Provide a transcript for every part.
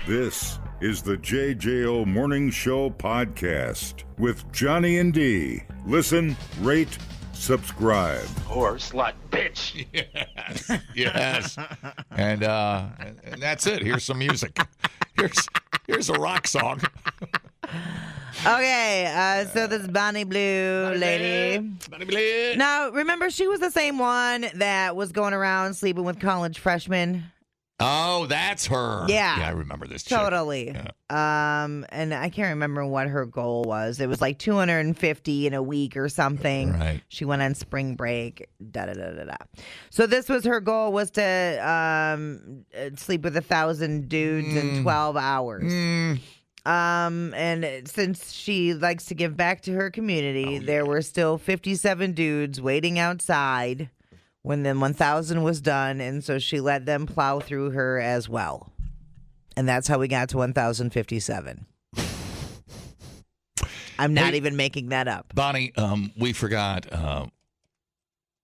This is the JJO Morning Show podcast with Johnny and D. Listen, rate, subscribe. Whore, slut, bitch. Yes. And that's it. Here's some music. Here's a rock song. Okay, so this Bonnie Blue lady. Bonnie Blue. Now, remember, she was the same one that was going around sleeping with college freshmen. Oh, that's her. Yeah. Yeah, I remember this chick. Totally. Yeah. And I can't remember what her goal was. It was like 250 in a week or something. Right. She went on spring break. Da-da-da-da-da. So this was her goal, was to sleep with 1,000 dudes in 12 hours. And since she likes to give back to her community, there were still 57 dudes waiting outside when the 1,000 was done, and so she let them plow through her as well. And that's how we got to 1,057. I'm not even making that up. Bonnie, we forgot.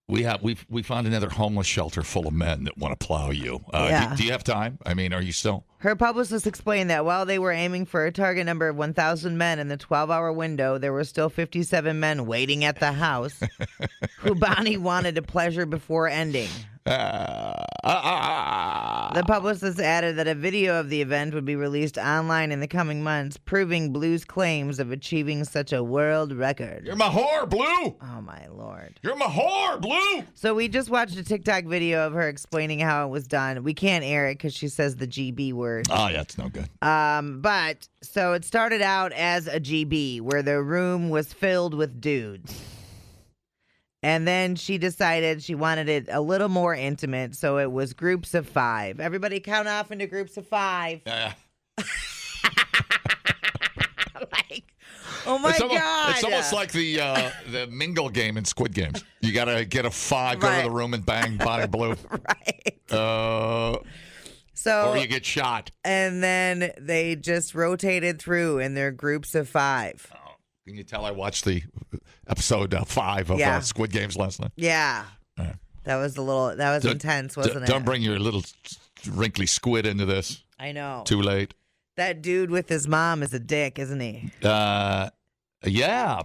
We found another homeless shelter full of men that want to plow you. Do you have time? I mean, are you still? Her publicist explained that while they were aiming for a target number of 1,000 men in the 12-hour window, there were still 57 men waiting at the house who Bonnie wanted to pleasure before ending. The publicist added that a video of the event would be released online in the coming months, proving Blue's claims of achieving such a world record. You're my whore, Blue. Oh, my Lord. You're my whore, Blue. So we just watched a TikTok video of her explaining how it was done. We can't air it because she says the GB word. Oh, yeah, it's no good. But so it started out as a GB where the room was filled with dudes. And then she decided she wanted it a little more intimate, so it was groups of 5. Everybody count off into groups of 5. Oh my God. It's almost like the mingle game in Squid Games. You got to get a 5, go to the room and bang Bonnie Blue. Right. Or you get shot. And then they just rotated through in their groups of 5. Oh, can you tell I watched the episode 5 of Squid Games last night? Yeah. That was intense, wasn't it? Don't bring your little wrinkly squid into this. I know. Too late. That dude with his mom is a dick, isn't he? Yeah,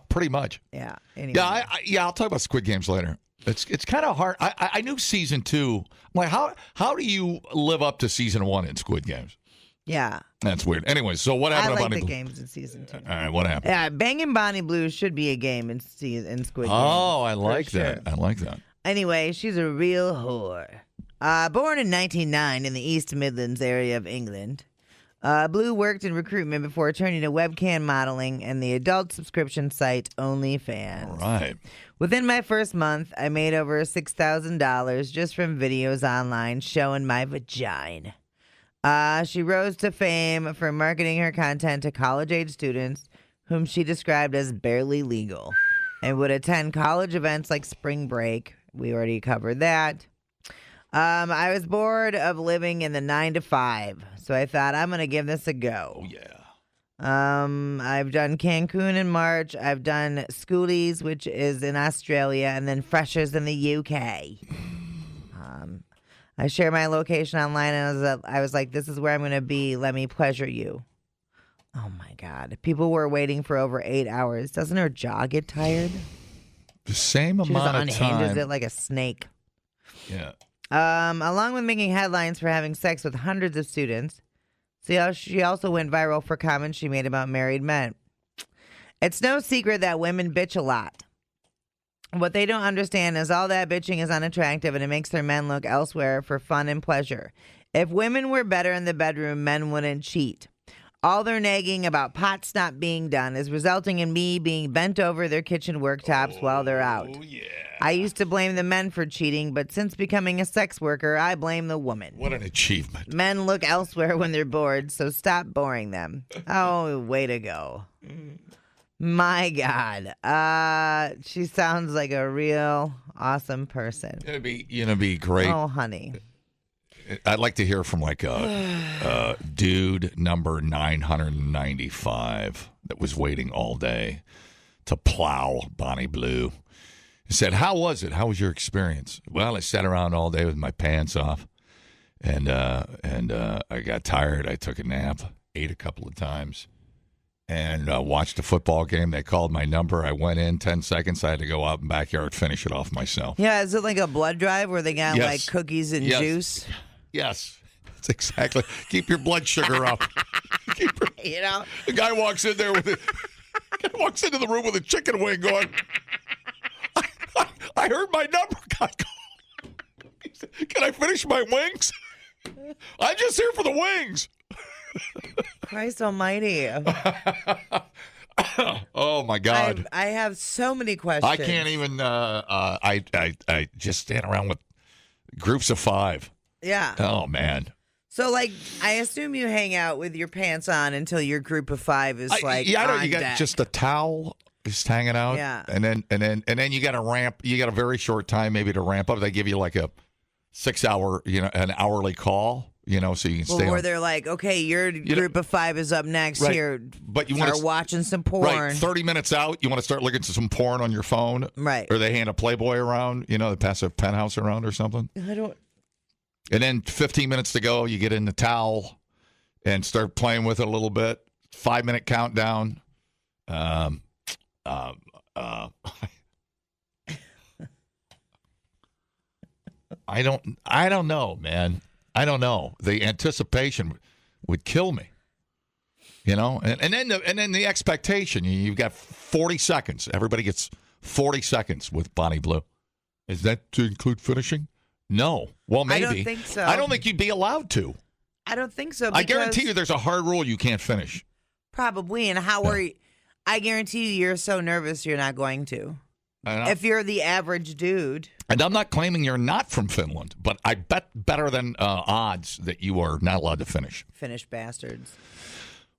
pretty much. Yeah. Anyway. Yeah, I'll talk about Squid Games later. It's kind of hard. I knew season 2. I'm like, how do you live up to season 1 in Squid Games? Yeah. That's weird. Anyway, so what happened to Bonnie the Blue? games in season 2. All right, what happened? Yeah, Banging Bonnie Blue should be a game in Squid Games. Oh, I like that. Sure. I like that. Anyway, she's a real whore. Born in 1909 in the East Midlands area of England, Blue worked in recruitment before turning to webcam modeling and the adult subscription site OnlyFans. All right. Within my first month, I made over $6,000 just from videos online showing my vagina. She rose to fame for marketing her content to college-age students, whom she described as barely legal, and would attend college events like spring break. We already covered that. I was bored of living in the 9 to 5, so I thought I'm going to give this a go. Oh, yeah. I've done Cancun in March. I've done Schoolies, which is in Australia, and then Freshers in the UK. I share my location online, and I was like, this is where I'm going to be. Let me pleasure you. Oh, my God. People were waiting for over 8 hours. Doesn't her jaw get tired? The same She amount of just time. unhinges it like a snake. Yeah. Along with making headlines for having sex with hundreds of students, she also went viral for comments she made about married men. It's no secret that women bitch a lot. What they don't understand is all that bitching is unattractive and it makes their men look elsewhere for fun and pleasure. If women were better in the bedroom, men wouldn't cheat. All their nagging about pots not being done is resulting in me being bent over their kitchen worktops while they're out. Oh, yeah. I used to blame the men for cheating, but since becoming a sex worker, I blame the woman. What an achievement. Men look elsewhere when they're bored, so stop boring them. Oh, way to go. My God. She sounds like a real awesome person. It'd be great. Oh, honey. I'd like to hear from like a dude number 995 that was waiting all day to plow Bonnie Blue. He said, how was it? How was your experience? Well, I sat around all day with my pants off. and I got tired. I took a nap, ate a couple of times, and watched a football game. They called my number. I went in 10 seconds. I had to go out in the backyard, finish it off myself. Yeah, is it like a blood drive where they got Yes. like cookies and juice? Yes, that's exactly. Keep your blood sugar up. You know, The guy walks in there with it. Walks into the room with a chicken wing going, I heard my number got called. He said, can I finish my wings? I'm just here for the wings. Christ almighty. Oh, my God. I have so many questions. I can't even, I just stand around with groups of 5. Yeah. Oh, man. So, like, I assume you hang out with your pants on until your group of 5 is like I know on you got deck. just a towel just hanging out. Yeah. And then you got to ramp. You got a very short time maybe to ramp up. They give you like a 6-hour, an hourly call, so you can stay where on. they're like, okay, your group of 5 is up next Right. here. But you start want to watching some porn. Right, 30 minutes out, you want to start looking at some porn on your phone. Right. Or they hand a Playboy around, they pass a penthouse around or something. I don't. And then 15 minutes to go, you get in the towel and start playing with it a little bit. 5-minute countdown. I don't know, man. I don't know. The anticipation would kill me. And then the expectation. You've got 40 seconds. Everybody gets 40 seconds with Bonnie Blue. Is that to include finishing? No. Well, maybe. I don't think so. I don't think you'd be allowed to. I don't think so. I guarantee because- you there's a hard rule you can't finish. Probably. And how are you? I guarantee you you're so nervous you're not going to. If you're the average dude. And I'm not claiming you're not from Finland, but I bet better than odds that you are not allowed to finish. Finnish bastards.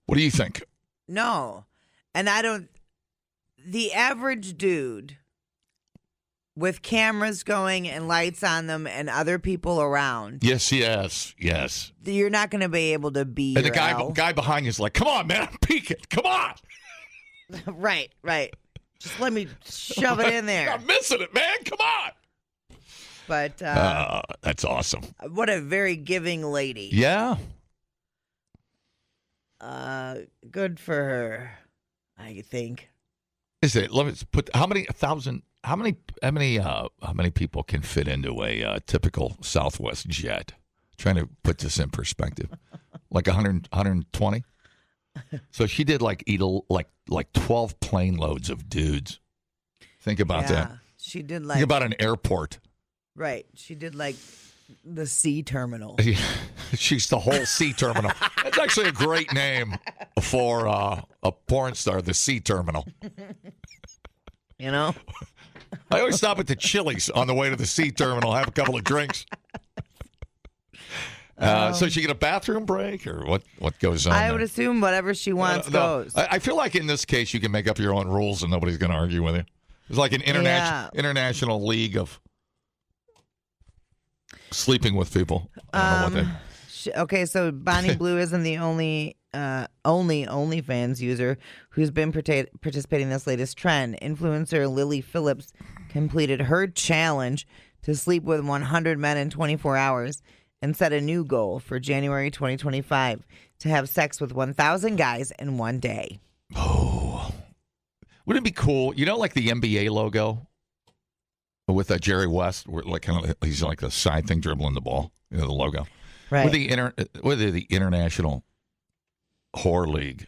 What do you think? No. And I don't. The average dude with cameras going and lights on them and other people around. Yes. You're not going to be able to be And the your guy behind you is like, come on, man, I'm peeking. Come on. Right. Just let me shove it in there. I'm missing it, man. Come on. But that's awesome. what a very giving lady. Yeah. Good for her, I think. Is it? Let me put how many people can fit into a typical Southwest jet? Trying to put this in perspective. Like 100, 120? So she did like 12 plane loads of dudes. Think about that. She did Think about an airport. Right. She did like the sea terminal. She's the whole sea terminal. That's actually a great name for a porn star, the sea terminal. I always stop at the Chili's on the way to the sea terminal, have a couple of drinks. So she get a bathroom break, or what goes on? I would assume whatever she wants goes. I feel like in this case you can make up your own rules and nobody's going to argue with you. It's like an international league of sleeping with people. I don't know what Okay, so Bonnie Blue isn't the only OnlyFans user who's been participating in this latest trend. Influencer Lily Phillips completed her challenge to sleep with 100 men in 24 hours and set a new goal for January 2025 to have sex with 1,000 guys in one day. Oh, wouldn't it be cool? Like the NBA logo with Jerry West, where he's like the side thing dribbling the ball. The logo. Right. With the International Whore League,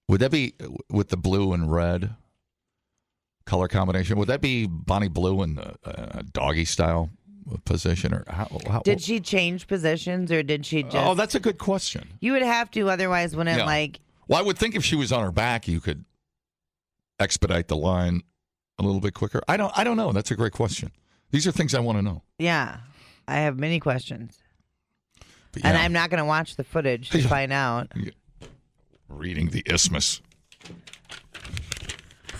would that be with the blue and red color combination? Would that be Bonnie Blue in the doggy style position, or how? Did she change positions, or did she just? Oh, that's a good question. You would have to, otherwise, wouldn't Well, I would think if she was on her back, you could expedite the line a little bit quicker. I don't know. That's a great question. These are things I want to know. Yeah, I have many questions. But and I'm not going to watch the footage to find out. Reading the isthmus.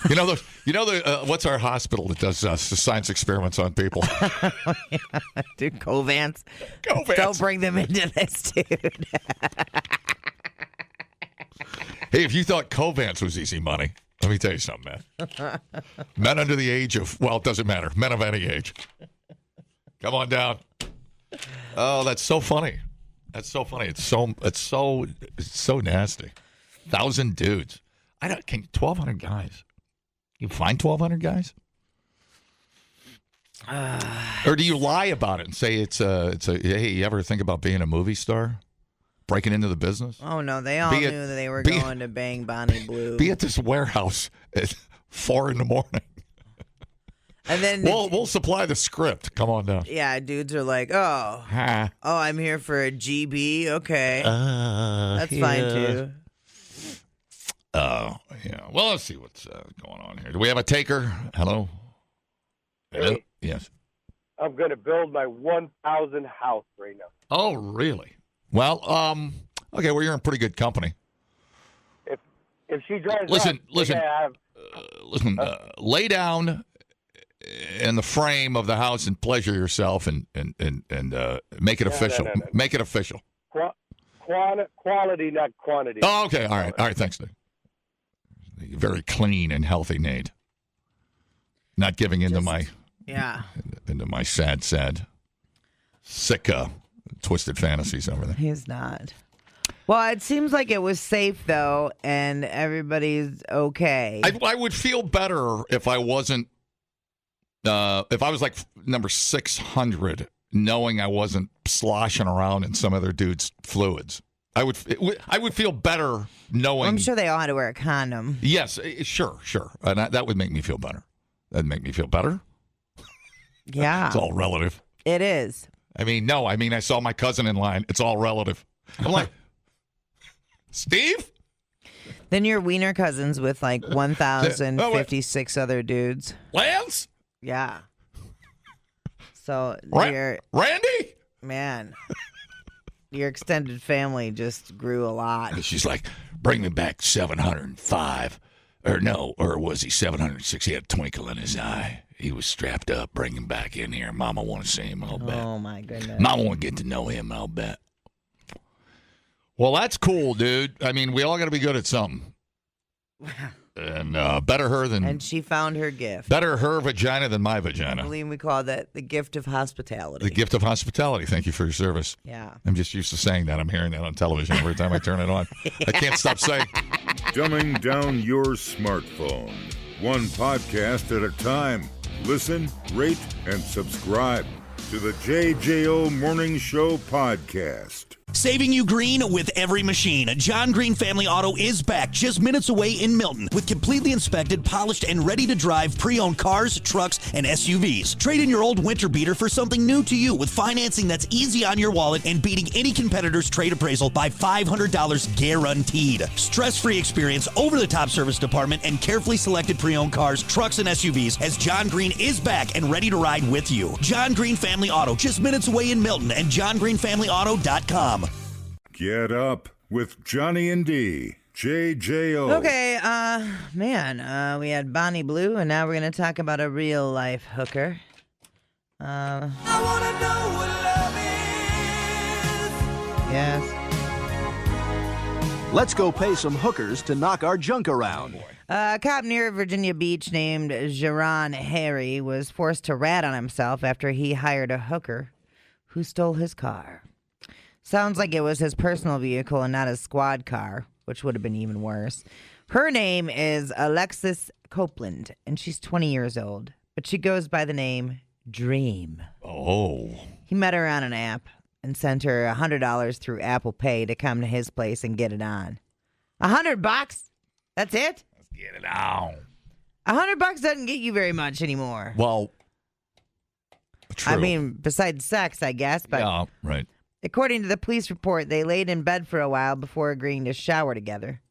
What's our hospital that does science experiments on people? Dude, Covance. Covance. Don't bring them into this, dude. Hey, if you thought Covance was easy money, let me tell you something, man. Men under the age of, it doesn't matter. Men of any age. Come on down. Oh, that's so funny. That's so funny. It's so nasty. 1,000 dudes. 1,200 guys. You find 1,200 guys? Or do you lie about it and say it's a hey, you ever think about being a movie star? Breaking into the business? Oh, no. They all knew that they were going to bang Bonnie Blue. Be at this warehouse at 4 a.m. And then we'll supply the script. Come on down. Yeah, dudes are like, oh, I'm here for a GB. Okay. That's fine, too. Oh, yeah. Well, let's see what's going on here. Do we have a taker? Hello? Hello? Hey. Yes. I'm going to build my 1,000th house right now. Oh, really? Well, okay, well, you're in pretty good company. If she drives Listen, up, lay down in the frame of the house and pleasure yourself and make it official. No. Make it official. Quality, not quantity. Oh, okay. All right. Thanks, Nate. Very clean and healthy, Nate. Not giving into my sad, sick, twisted fantasies over there. He's not. Well, it seems like it was safe, though, and everybody's okay. I would feel better if I wasn't, if I was like number 600, knowing I wasn't sloshing around in some other dude's fluids. I would feel better knowing. I'm sure they all had to wear a condom. Yes, sure. And that would make me feel better. That'd make me feel better. Yeah. It's all relative. It is. I saw my cousin in line. It's all relative. I'm like, Steve? Then you're Wiener cousins with like 1,056 other dudes. Lance? Yeah. So Randy? Man, your extended family just grew a lot. She's like, bring me back 705. Or was he 706? He had a twinkle in his eye. He was strapped up. Bring him back in here. Mama want to see him, I'll bet. Oh, my goodness. Mama want to get to know him, I'll bet. Well, that's cool, dude. We all got to be good at something. And better her than... And she found her gift. Better her vagina than my I vagina. believe we call that the gift of hospitality. The gift of hospitality. Thank you for your service. Yeah. I'm just used to saying that. I'm hearing that on television every time I turn it on. I can't stop saying. Dumbing down your smartphone. One podcast at a time. Listen, rate, and subscribe to the JJO Morning Show podcast. Saving you green with every machine. John Green Family Auto is back just minutes away in Milton with completely inspected, polished, and ready to drive pre-owned cars, trucks, and SUVs. Trade in your old winter beater for something new to you with financing that's easy on your wallet and beating any competitor's trade appraisal by $500 guaranteed. Stress-free experience, over-the-top service department, and carefully selected pre-owned cars, trucks, and SUVs as John Green is back and ready to ride with you. John Green Family Auto, just minutes away in Milton, and johngreenfamilyauto.com. Get up with Johnny and D. JJO. Okay, we had Bonnie Blue, and now we're going to talk about a real-life hooker. I want to know what love is. Yes. Let's go pay some hookers to knock our junk around. A cop near Virginia Beach named Jaron Harry was forced to rat on himself after he hired a hooker who stole his car. Sounds like it was his personal vehicle and not his squad car, which would have been even worse. Her name is Alexis Copeland, and she's 20 years old, but she goes by the name Dream. Oh. He met her on an app and sent her $100 through Apple Pay to come to his place and get it on. $100? That's it? Let's get it on. $100 doesn't get you very much anymore. Well, true. Besides sex, I guess. But yeah, right. According to the police report, they laid in bed for a while before agreeing to shower together.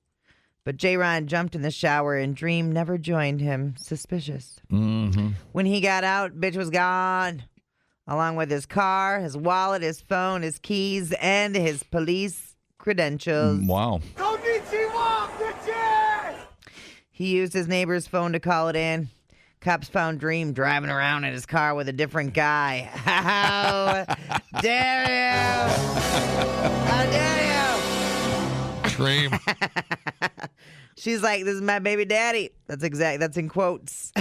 But J-Ron jumped in the shower and Dream never joined him. Suspicious. Mm-hmm. When he got out, bitch was gone, along with his car, his wallet, his phone, his keys, and his police credentials. Wow. He used his neighbor's phone to call it in. Cops found Dream driving around in his car with a different guy. How dare you? How dare you? Dream. She's like, this is my baby daddy. That's in quotes.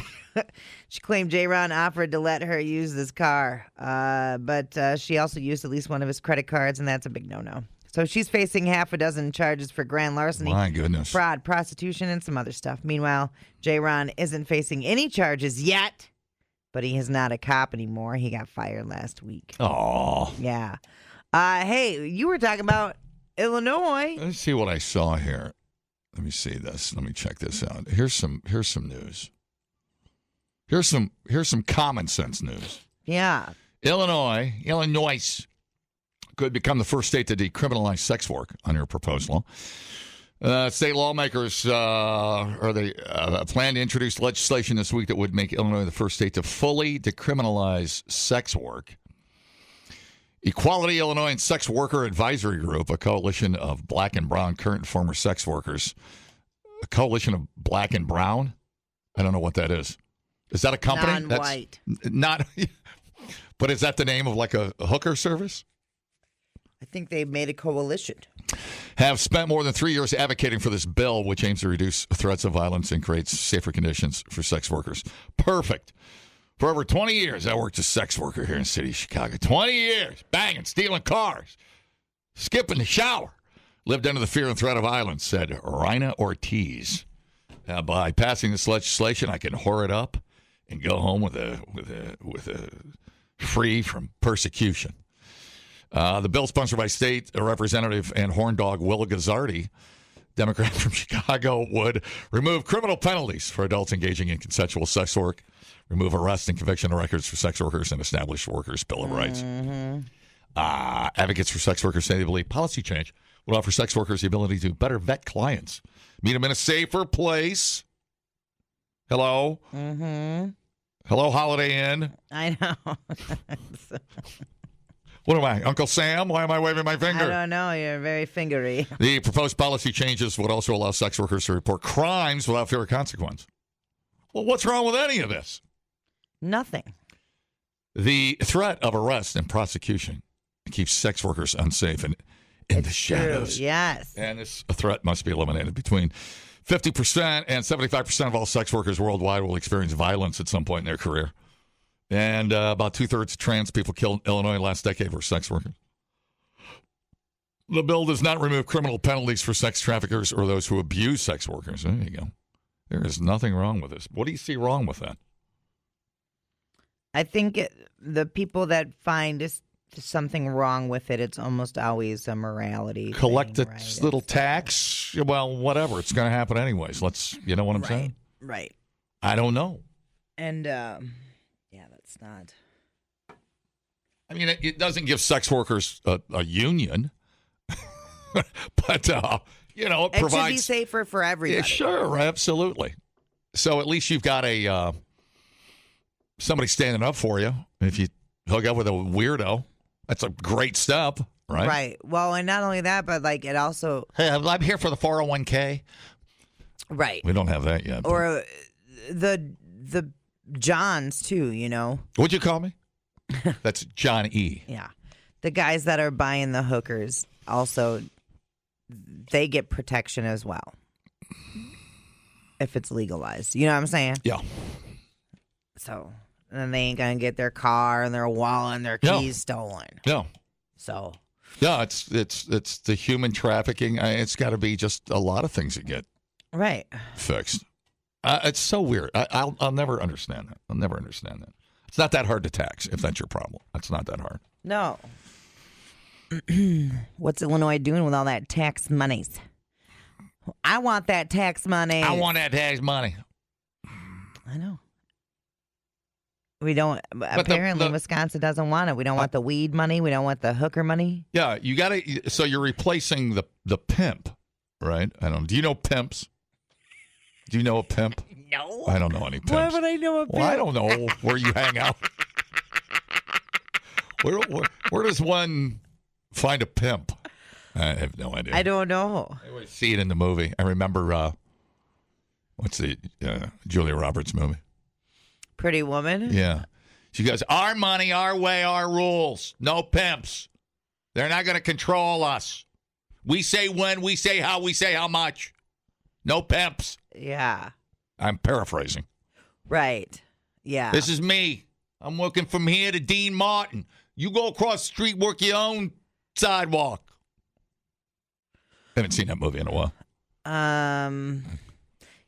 She claimed J-Ron offered to let her use this car, but she also used at least one of his credit cards, and that's a big no-no. So she's facing half a dozen charges for grand larceny, My goodness. fraud, prostitution, and some other stuff. Meanwhile, J-Ron isn't facing any charges yet, but he is not a cop anymore. He got fired last week. Oh. Yeah. Hey, you were talking about Illinois. Let's see what I saw here. Let me see this. Let me check this out. Here's some news. Here's some common sense news. Yeah. Illinois could become the first state to decriminalize sex work under a proposed law. State lawmakers plan to introduce legislation this week that would make Illinois the first state to fully decriminalize sex work. Equality Illinois and Sex Worker Advisory Group, a coalition of black and brown current and former sex workers. A coalition of black and brown? I don't know what that is. Is that a company? Non-white. Not. But is that the name of like a hooker service? I think they've made a coalition. Have spent more than 3 years advocating for this bill, which aims to reduce threats of violence and creates safer conditions for sex workers. Perfect. For over 20 years, I worked as a sex worker here in the city of Chicago. 20 years, banging, stealing cars, skipping the shower. Lived under the fear and threat of violence, said Rina Ortiz. By passing this legislation, I can whore it up and go home with a free from persecution. The bill, sponsored by State Representative and horn dog Will Gazzardi, Democrat from Chicago, would remove criminal penalties for adults engaging in consensual sex work, remove arrest and conviction records for sex workers, and establish workers' Bill of Rights. Advocates for sex workers say they believe policy change would offer sex workers the ability to better vet clients, meet them in a safer place. Hello? Mm-hmm. Hello, Holiday Inn. I know. What am I, Uncle Sam? Why am I waving my finger? I don't know. You're very fingery. The proposed policy changes would also allow sex workers to report crimes without fear of consequence. Well, what's wrong with any of this? Nothing. The threat of arrest and prosecution keeps sex workers unsafe and in the shadows. True. Yes. And this threat must be eliminated. Between 50% and 75% of all sex workers worldwide will experience violence at some point in their career. And about 2/3 of trans people killed in Illinois last decade were sex workers. The bill does not remove criminal penalties for sex traffickers or those who abuse sex workers. There you go. There is nothing wrong with this. What do you see wrong with that? I think the people that find something wrong with it, it's almost always a morality Collect thing, a right? little tax. Well, whatever. It's going to happen anyways. You know what I'm saying? Right. I don't know. And, yeah, that's not. I mean, it doesn't give sex workers a union, but, it provides. It should be safer for everybody. Yeah, sure, absolutely. So at least you've got somebody standing up for you. If you hook up with a weirdo, that's a great step, right? Right. Well, and not only that, but like it also. Hey, I'm here for the 401k. Right. We don't have that yet. But... Or the Johns too. What'd you call me? That's John E. Yeah. The guys that are buying the hookers also, they get protection as well if it's legalized. You know what I'm saying? Yeah. So, and then they ain't gonna get their car and their wallet and their keys stolen. No. So. Yeah, it's the human trafficking. It's got to be just a lot of things that get fixed. It's so weird. I'll never understand that. I'll never understand that. It's not that hard to tax if that's your problem. It's not that hard. No. What's Illinois doing with all that tax monies? I want that tax money. I want that tax money. I know. We don't. But apparently, Wisconsin doesn't want it. We don't want the weed money. We don't want the hooker money. Yeah, you got to. So you're replacing the pimp, right? I don't. Do you know pimps? Do you know a pimp? No. I don't know any pimps. Why would I know a pimp? Well, I don't know where you hang out. Where does one find a pimp? I have no idea. I don't know. I always see it in the movie. I remember, what's the Julia Roberts movie? Pretty Woman? Yeah. She goes, our money, our way, our rules. No pimps. They're not going to control us. We say when, we say how, we say how much. No pimps. Yeah. I'm paraphrasing. Right. Yeah. This is me. I'm working from here to Dean Martin. You go across the street, work your own sidewalk. Haven't seen that movie in a while.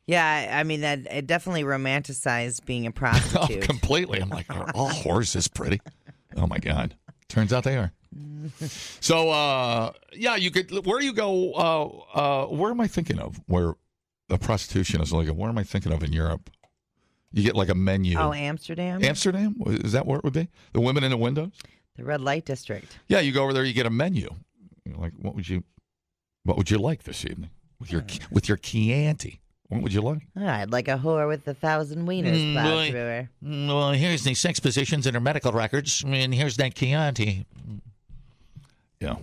Yeah, I mean, that it definitely romanticized being a prostitute. Oh, completely. I'm like, are all whores this pretty? Oh, my God. Turns out they are. So, yeah, you could. Where do you go? Where am I thinking of? Where the prostitution is legal? Where am I thinking of in Europe? You get like a menu. Oh, Amsterdam? Amsterdam? Is that where it would be? The women in the windows? The red light district. Yeah, you go over there, you get a menu. You're like, what would you like this evening with your Chianti? What would you like? I'd like a whore with 1,000 wieners plowed through her. Well, here's the sex positions and her medical records, and here's that Chianti. Yeah.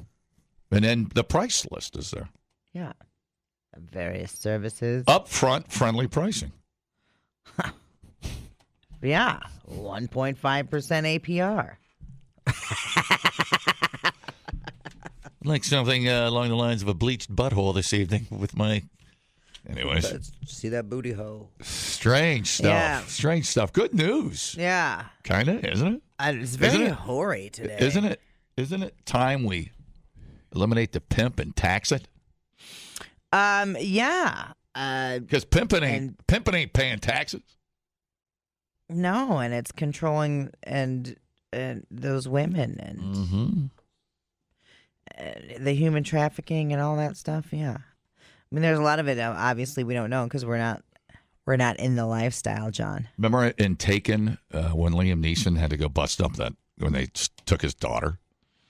And then the price list is there. Yeah. Various services. Upfront, friendly pricing. Yeah. 1.5% APR. Like something along the lines of a bleached butthole this evening with my... Anyways. Let's see that booty hole. Strange stuff. Yeah. Strange stuff. Good news. Yeah. Kind of, isn't it? It's very hoary today. Isn't it? Isn't it time we eliminate the pimp and tax it? Yeah. Because pimping ain't paying taxes. No, and it's controlling and those women and the human trafficking and all that stuff. Yeah. I mean, there's a lot of it. Obviously, we don't know because we're not in the lifestyle, John. Remember in Taken when Liam Neeson had to go bust up when they took his daughter,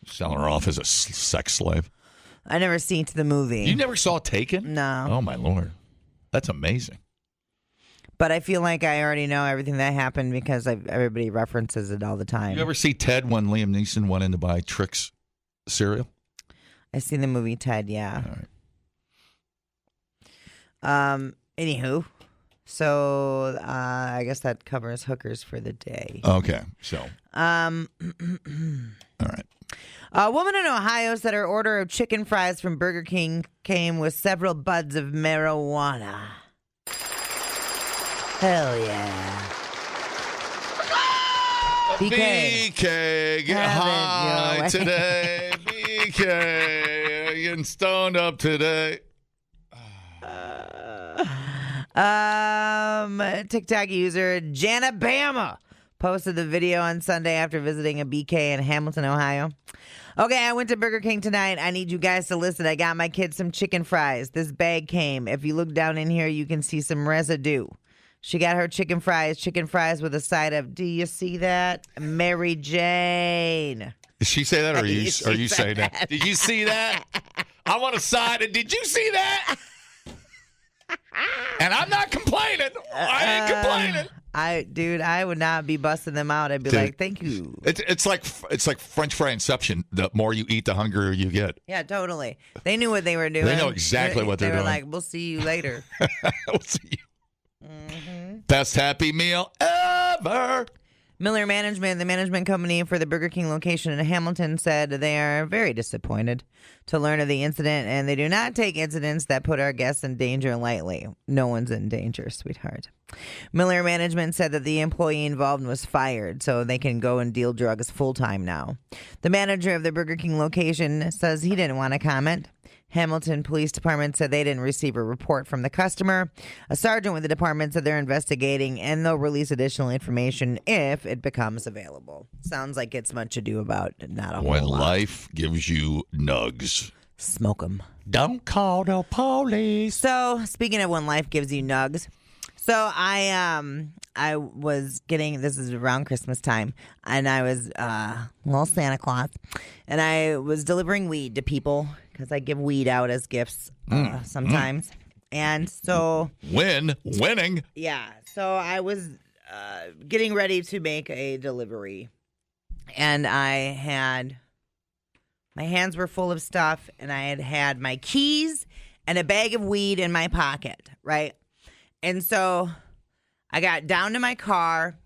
selling her off as a sex slave? I never seen the movie. You never saw Taken? No. Oh, my Lord. That's amazing. But I feel like I already know everything that happened because everybody references it all the time. You ever see Ted when Liam Neeson went in to buy Trix cereal? I seen the movie Ted, yeah. All right. Anywho, so I guess that covers hookers for the day. Okay, so. All right. A woman in Ohio said her order of chicken fries from Burger King came with several buds of marijuana. Hell yeah. BK, get high today. BK, getting stoned up today. TikTok user Jana Bama posted the video on Sunday after visiting a BK in Hamilton, Ohio. Okay, I went to Burger King tonight. I need you guys to listen. I got my kids some chicken fries. This bag came. If you look down in here, you can see some residue. She got her chicken fries with a side of, do you see that? Mary Jane. Did she say that or are you saying that? Did you see that? I want a side of, did you see that? And I'm not complaining. I ain't complaining. I would not be busting them out. I'd be like, thank you. It's like French fry inception. The more you eat, the hungrier you get. Yeah, totally. They knew what they were doing. They know exactly what they're doing. They were like, we'll see you later. We'll see you. Best happy meal ever. Miller Management, the management company for the Burger King location in Hamilton, said they are very disappointed to learn of the incident, and they do not take incidents that put our guests in danger lightly. No one's in danger, sweetheart. Miller Management said that the employee involved was fired, so they can go and deal drugs full-time now. The manager of the Burger King location says he didn't want to comment. Hamilton Police Department said they didn't receive a report from the customer. A sergeant with the department said they're investigating and they'll release additional information if it becomes available. Sounds like it's much ado about not a whole lot. When life gives you nugs, smoke them. Don't call the police. So, speaking of when life gives you nugs, so I was getting, this is around Christmas time, and I was little Santa Claus, and I was delivering weed to people because I give weed out as gifts sometimes. And so winning. Yeah. So I was getting ready to make a delivery, and I had my hands were full of stuff, and I had my keys and a bag of weed in my pocket, right? And so I got down to my car,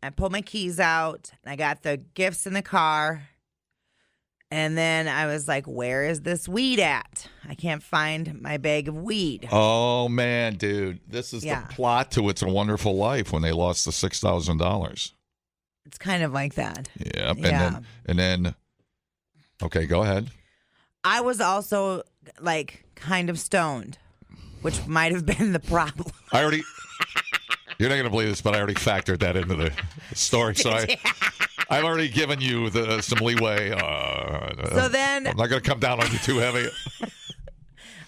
I pulled my keys out, and I got the gifts in the car, And then I was like, where is this weed at? I can't find my bag of weed. Oh, man, dude. This is the plot to It's a Wonderful Life when they lost the $6,000. It's kind of like that. Yep. Yeah. And then, okay, go ahead. I was also like kind of stoned, which might have been the problem. You're not going to believe this, but I already factored that into the story. So I've already given you some leeway. So then I'm not going to come down on you too heavy.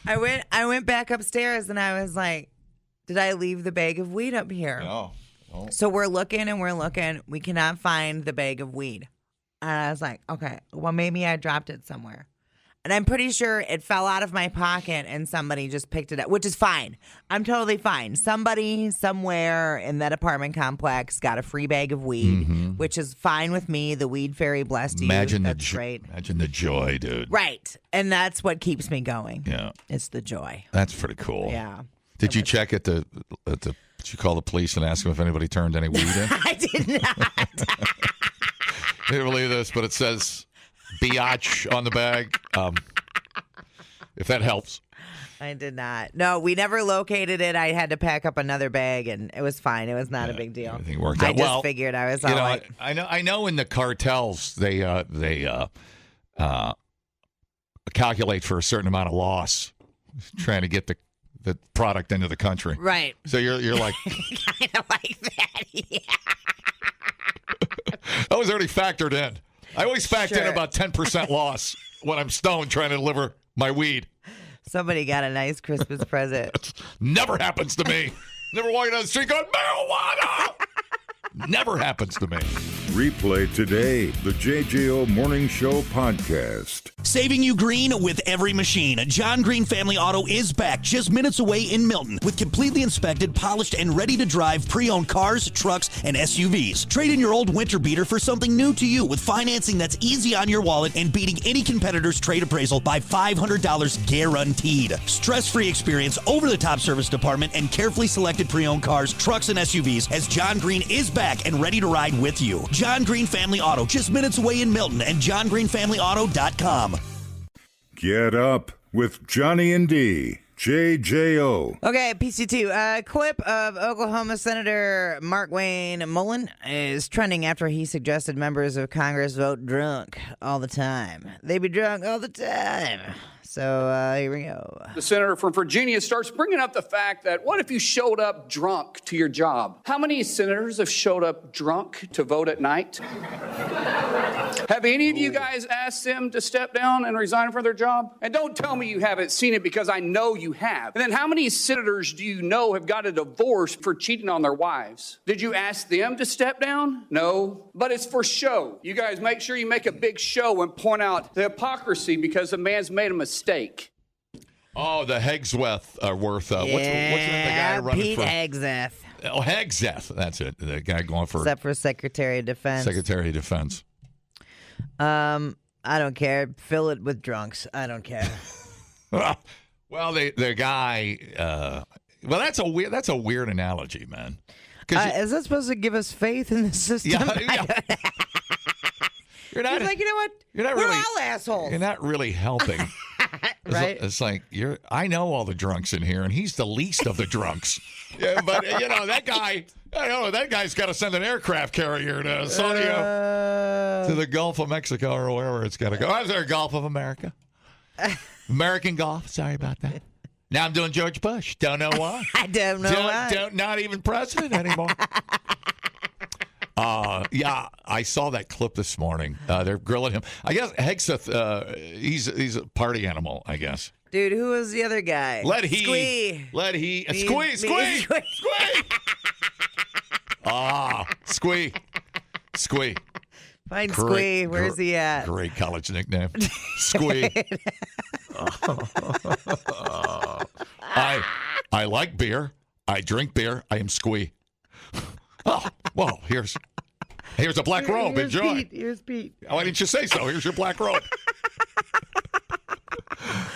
I went back upstairs and I was like, did I leave the bag of weed up here? No. So we're looking and we're looking. We cannot find the bag of weed. And I was like, okay, well, maybe I dropped it somewhere. And I'm pretty sure it fell out of my pocket and somebody just picked it up, which is fine. I'm totally fine. Somebody somewhere in that apartment complex got a free bag of weed, which is fine with me. The weed fairy blessed you. That's great. Imagine the joy, dude. Right. And that's what keeps me going. Yeah. It's the joy. That's pretty cool. Yeah. Did you check at the did you call the police and ask them if anybody turned any weed in? I did not. I didn't believe this, but it says biatch on the bag. If that helps. I did not. No, we never located it. I had to pack up another bag, and it was fine. It was not a big deal. Everything worked out. I just figured I was all right. I know in the cartels they calculate for a certain amount of loss trying to get the product into the country. Right. So you're like kind of like that. Yeah. That was already factored in. I always factor in about 10% loss when I'm stoned trying to deliver my weed. Somebody got a nice Christmas present. Never happens to me. Never walking down the street going, marijuana! Never happens to me. Replay today the JJO Morning Show podcast. Saving you green with every machine. John Green Family Auto is back just minutes away in Milton with completely inspected, polished, and ready to drive pre-owned cars, trucks, and SUVs. Trade in your old winter beater for something new to you with financing that's easy on your wallet and beating any competitor's trade appraisal by $500 guaranteed. Stress-free experience, over-the-top service department, and carefully selected pre-owned cars, trucks, and SUVs as John Green is back and ready to ride with you. John Green Family Auto, just minutes away in Milton, and johngreenfamilyauto.com. Get up with Johnny and D. JJO. Okay, PC2. A clip of Oklahoma Senator Mark Wayne Mullen is trending after he suggested members of Congress vote drunk all the time. They be drunk all the time. So here we go. The senator from Virginia starts bringing up the fact that what if you showed up drunk to your job? How many senators have showed up drunk to vote at night? Have any of you guys asked them to step down and resign from their job? And don't tell me you haven't seen it because I know you have. And then how many senators do you know have got a divorce for cheating on their wives? Did you ask them to step down? No. But it's for show. You guys make sure you make a big show and point out the hypocrisy because the man's made a mistake. Oh, the Hegseth what's the guy running Pete for? Hegseth. Oh, Hegseth. That's it. The guy going for Except for Secretary of Defense. Secretary of Defense. I don't care. Fill it with drunks. I don't care. Well, the guy. Well, that's a weird analogy, man. Is that supposed to give us faith in the system? Yeah. You're not. He's like, you know what? We're all assholes. You're not really helping. Right? It's like I know all the drunks in here, and he's the least of the drunks. Yeah, but that guy. I don't know. That guy's got to send an aircraft carrier to Saudi to the Gulf of Mexico or wherever it's got to go. Is there a Gulf of America? American Gulf. Sorry about that. Now I'm doing George Bush. Don't know why. I don't know why. Not even president anymore. Yeah, I saw that clip this morning. They're grilling him. I guess Hegseth, he's a party animal, I guess. Dude, who was the other guy? Squee. Squee. Find Squee. Where's he at? Great college nickname. Squee. I like beer. I drink beer. I am Squee. Oh, well, here's a black robe. Enjoy. Here's Pete. Why didn't you say so? Here's your black robe.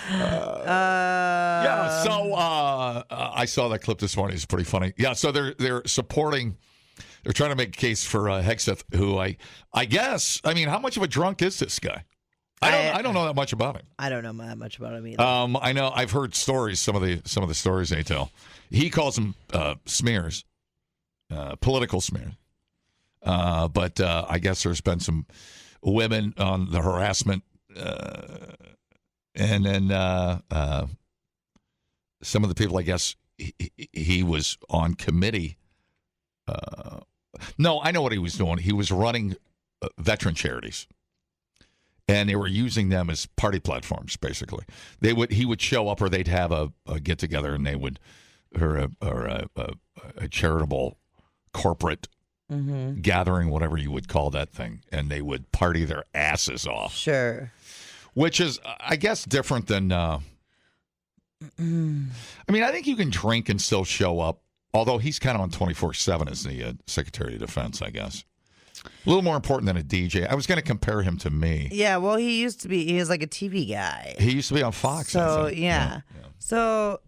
Yeah. So I saw that clip this morning. It's pretty funny. Yeah. So they're supporting. They're trying to make a case for Hegseth, who I guess. I mean, how much of a drunk is this guy? I don't know that much about him. I don't know that much about him either. I know I've heard stories. Some of the stories they tell. He calls them smears, political smears. But I guess there's been some women on the harassment, and then some of the people. I guess he was on committee. No, I know what he was doing. He was running veteran charities. And they were using them as party platforms, basically. He would show up, or they'd have a get together, and they would, or a charitable corporate gathering, whatever you would call that thing, and they would party their asses off. Sure. Which is, I guess, different than. I mean, I think you can drink and still show up. Although he's kind of on 24/7 as the Secretary of Defense, I guess. A little more important than a DJ. I was going to compare him to me. Yeah, well, he was like a TV guy. He used to be on Fox. So, I think. Yeah. So,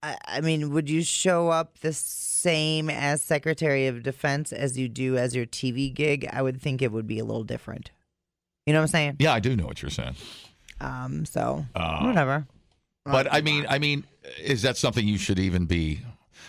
I mean, would you show up the same as Secretary of Defense as you do as your TV gig? I would think it would be a little different. You know what I'm saying? Yeah, I do know what you're saying. So, whatever. But, I mean, is that something you should even be...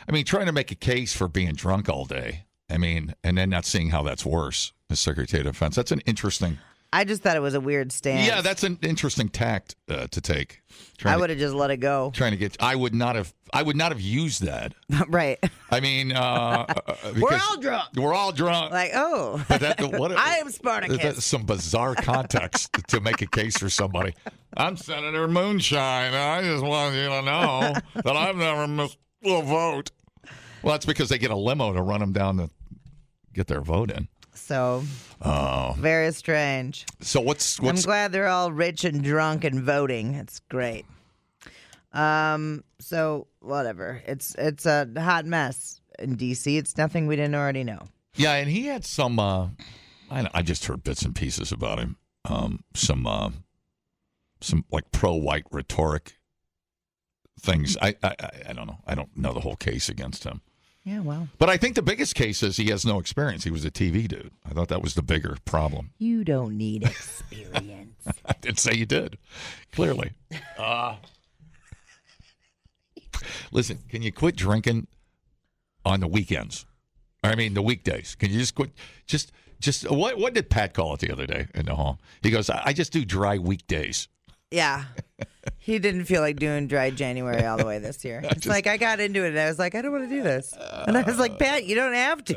I mean, trying to make a case for being drunk all day, I mean, and then not seeing how that's worse as Secretary of Defense. That's an interesting... I just thought it was a weird stance. Yeah, that's an interesting tact to take. I would have just let it go. Trying to get... I would not have used that. Right. I mean... we're all drunk. We're all drunk. Like, oh. But I am Spartacus. That's some bizarre context to make a case for somebody. I'm Senator Moonshine. I just want you to know that I've never missed a vote. Well, that's because they get a limo to run them down to get their vote in. So, very strange. So what's? I'm glad they're all rich and drunk and voting. It's great. So whatever. It's a hot mess in D.C. It's nothing we didn't already know. Yeah, and he had some. I just heard bits and pieces about him. Some like pro-white rhetoric things. I don't know. I don't know the whole case against him. Yeah, well. But I think the biggest case is he has no experience. He was a TV dude. I thought that was the bigger problem. You don't need experience. I didn't say you did. Clearly. Listen, can you quit drinking on the weekends? I mean, the weekdays. Can you just quit? Just what did Pat call it the other day in the hall? He goes, I just do dry weekdays. Yeah. He didn't feel like doing dry January all the way this year. It's like I got into it and I was like, I don't want to do this. And I was like, Pat, you don't have to.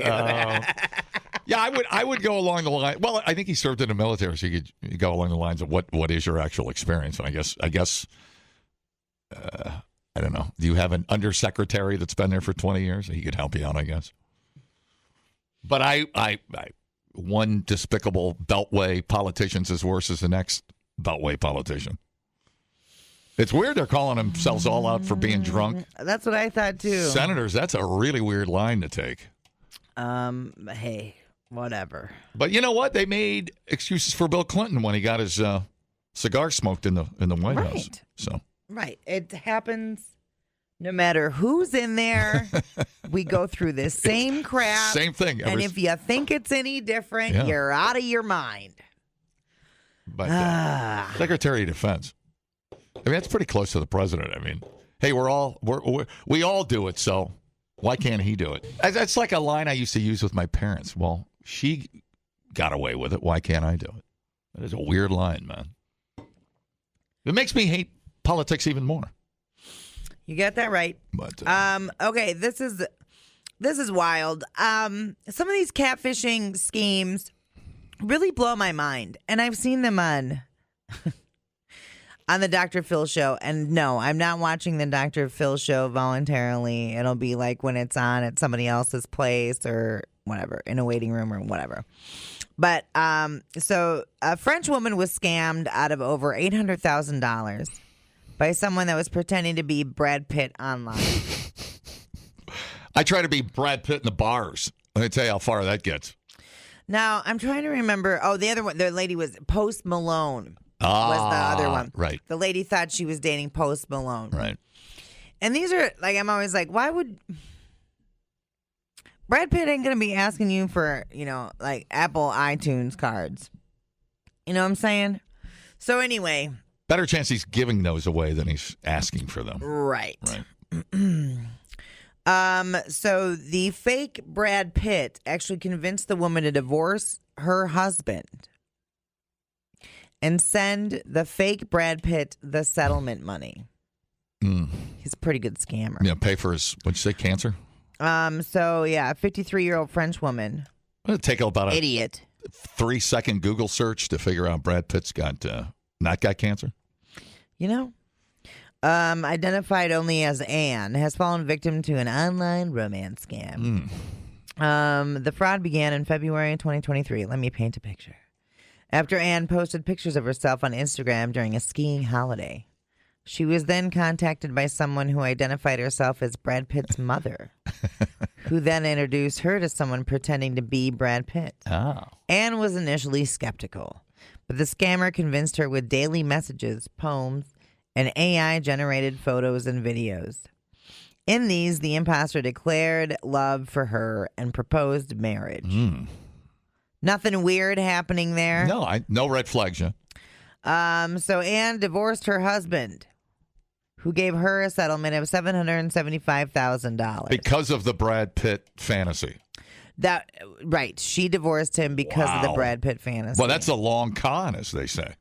Yeah, I would go along the line. Well, I think he served in the military, so you could go along the lines of what is your actual experience. And I guess I don't know. Do you have an undersecretary that's been there for 20 years? He could help you out, I guess. But I one despicable Beltway politician's as worse as the next Beltway politician. It's weird they're calling themselves all out for being drunk. That's what I thought, too. Senators, that's a really weird line to take. Hey, whatever. But you know what? They made excuses for Bill Clinton when he got his cigar smoked in the White House. So right. It happens no matter who's in there. We go through this same crap. Same thing. And if you think it's any different, you're out of your mind. But Secretary of Defense. I mean, that's pretty close to the president. I mean, hey, we all do it, so why can't he do it? That's like a line I used to use with my parents. Well, she got away with it. Why can't I do it? That is a weird line, man. It makes me hate politics even more. You got that right. But okay, this is wild. Some of these catfishing schemes really blow my mind, and I've seen them on the Dr. Phil show. And no, I'm not watching the Dr. Phil show voluntarily. It'll be like when it's on at somebody else's place or whatever, in a waiting room or whatever. But so a French woman was scammed out of over $800,000 by someone that was pretending to be Brad Pitt online. I try to be Brad Pitt in the bars. Let me tell you how far that gets. Now, I'm trying to remember. Oh, the other one, the lady was Post Malone. Was the other one. Right. The lady thought she was dating Post Malone. Right. And these are, like, I'm always like, why would... Brad Pitt ain't going to be asking you for, like, Apple iTunes cards. You know what I'm saying? So anyway. Better chance he's giving those away than he's asking for them. Right. Right. So the fake Brad Pitt actually convinced the woman to divorce her husband and send the fake Brad Pitt the settlement money. He's a pretty good scammer. Yeah, pay for his, what'd you say, cancer? So yeah, a 53-year-old French woman. It'll take about a idiot 3-second Google search to figure out Brad Pitt's not got cancer. You know, identified only as Anne, has fallen victim to an online romance scam. The fraud began in February 2023. Let me paint a picture. After Anne posted pictures of herself on Instagram during a skiing holiday. She was then contacted by someone who identified herself as Brad Pitt's mother, who then introduced her to someone pretending to be Brad Pitt. Oh. Anne was initially skeptical, but the scammer convinced her with daily messages, poems, and AI-generated photos and videos. In these, the imposter declared love for her and proposed marriage. Nothing weird happening there. No red flags, yeah. So Anne divorced her husband, who gave her a settlement of $775,000 because of the Brad Pitt fantasy. Right. She divorced him because of the Brad Pitt fantasy. Well, that's a long con, as they say.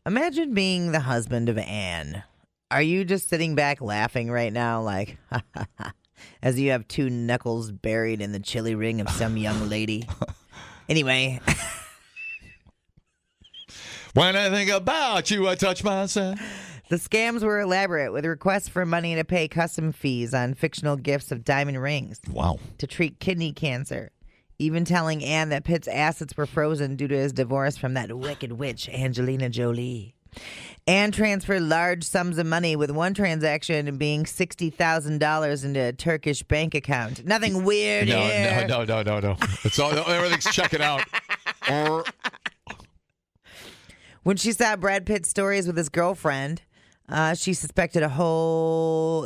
Imagine being the husband of Anne. Are you just sitting back laughing right now, like, as you have two knuckles buried in the chili ring of some young lady? Anyway. When I think about you, I touch myself. The scams were elaborate, with requests for money to pay custom fees on fictional gifts of diamond rings. Wow. To treat kidney cancer. Even telling Anne that Pitt's assets were frozen due to his divorce from that wicked witch, Angelina Jolie. Anne transferred large sums of money, with one transaction being $60,000 into a Turkish bank account. Nothing weird here. No. It's all, everything's checking out. When she saw Brad Pitt's stories with his girlfriend, she suspected the whole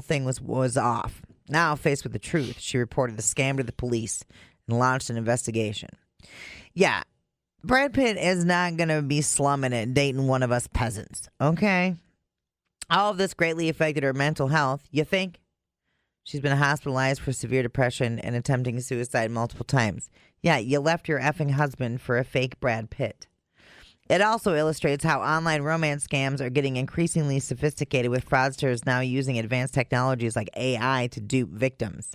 thing was off. Now, faced with the truth, she reported the scam to the police and launched an investigation. Yeah, Brad Pitt is not going to be slumming it dating one of us peasants, okay? All of this greatly affected her mental health, you think? She's been hospitalized for severe depression and attempting suicide multiple times. Yeah, you left your effing husband for a fake Brad Pitt. It also illustrates how online romance scams are getting increasingly sophisticated, with fraudsters now using advanced technologies like AI to dupe victims.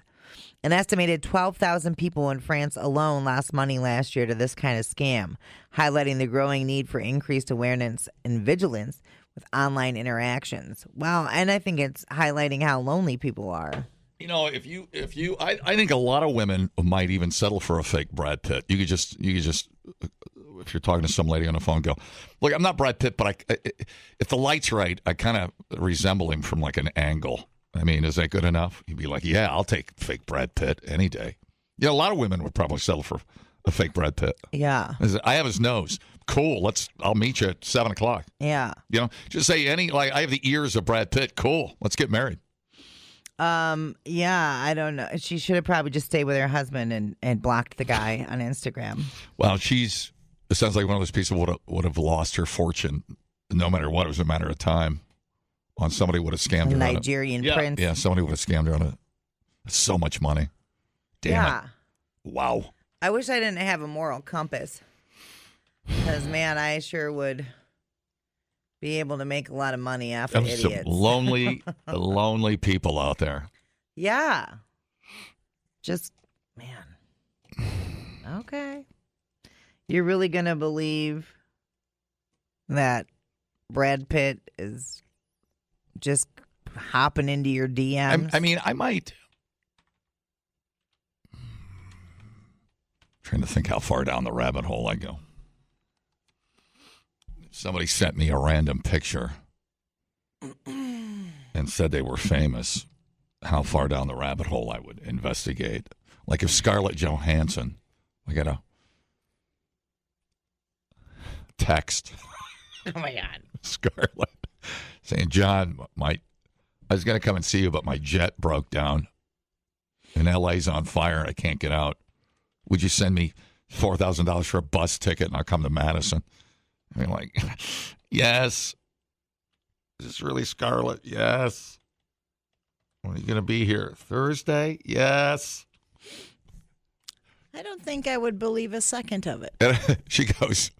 An estimated 12,000 people in France alone lost money last year to this kind of scam, highlighting the growing need for increased awareness and vigilance with online interactions. Well, and I think it's highlighting how lonely people are. You know, I think a lot of women might even settle for a fake Brad Pitt. You could just, if you're talking to some lady on the phone, go, look, I'm not Brad Pitt, but if the light's right, I kind of resemble him from like an angle. I mean, is that good enough? You'd be like, yeah, I'll take fake Brad Pitt any day. Yeah, a lot of women would probably settle for a fake Brad Pitt. Yeah. I have his nose. Cool. I'll meet you at 7:00. Yeah. You know, just say I have the ears of Brad Pitt. Cool. Let's get married. Yeah, I don't know. She should have probably just stayed with her husband and blocked the guy on Instagram. Well, it sounds like one of those people would have lost her fortune no matter what. It was a matter of time. On somebody would have scammed her. Nigerian prince. Yeah, somebody would have scammed her on it. So much money. Damn it. Wow. I wish I didn't have a moral compass. Because, man, I sure would be able to make a lot of money off of idiots. Some lonely people out there. Yeah. Just, man. Okay. You're really going to believe that Brad Pitt is just hopping into your DMs? I mean, I might. Trying to think how far down the rabbit hole I go. Somebody sent me a random picture and said they were famous. How far down the rabbit hole I would investigate. Like if Scarlett Johansson, I got a text. Oh my God. Scarlett saying, John, I was going to come and see you, but my jet broke down and LA's on fire and I can't get out. Would you send me $4,000 for a bus ticket and I'll come to Madison? I mean, like, yes. Is this really Scarlett? Yes. When are you going to be here? Thursday? Yes. I don't think I would believe a second of it. And she goes,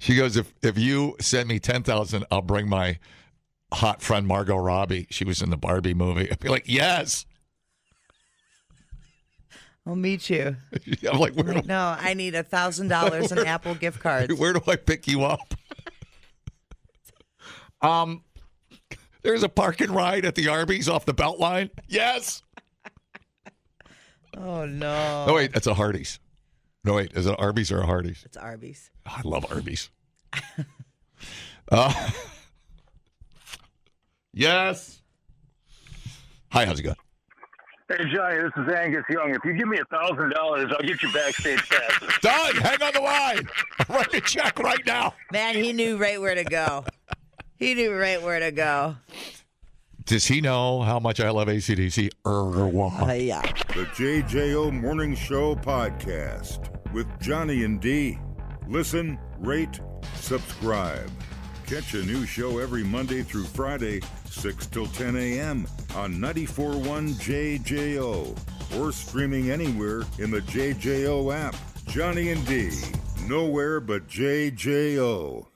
if you send me $10,000, I'll bring my hot friend Margot Robbie. She was in the Barbie movie. I'd be like, yes. I'll meet you. I'm like, no, I need $1,000 in Apple gift cards. Where do I pick you up? There's a park and ride at the Arby's off the Beltline. Yes. Oh, no. No, wait, that's a Hardee's. No, wait, is it Arby's or a Hardee's? It's Arby's. Oh, I love Arby's. Yes. Hi, how's it going? Hey, Johnny, this is Angus Young. If you give me $1,000, I'll get you backstage passes. Done. Hang on the line. I'll write a check right now. Man, he knew right where to go. He knew right where to go. Does he know how much I love AC/DC? Yeah. The JJO Morning Show podcast with Johnny and D. Listen, rate, subscribe. Catch a new show every Monday through Friday, 6 till 10 a.m. on 94.1 JJO or streaming anywhere in the JJO app. Johnny and D. Nowhere but JJO.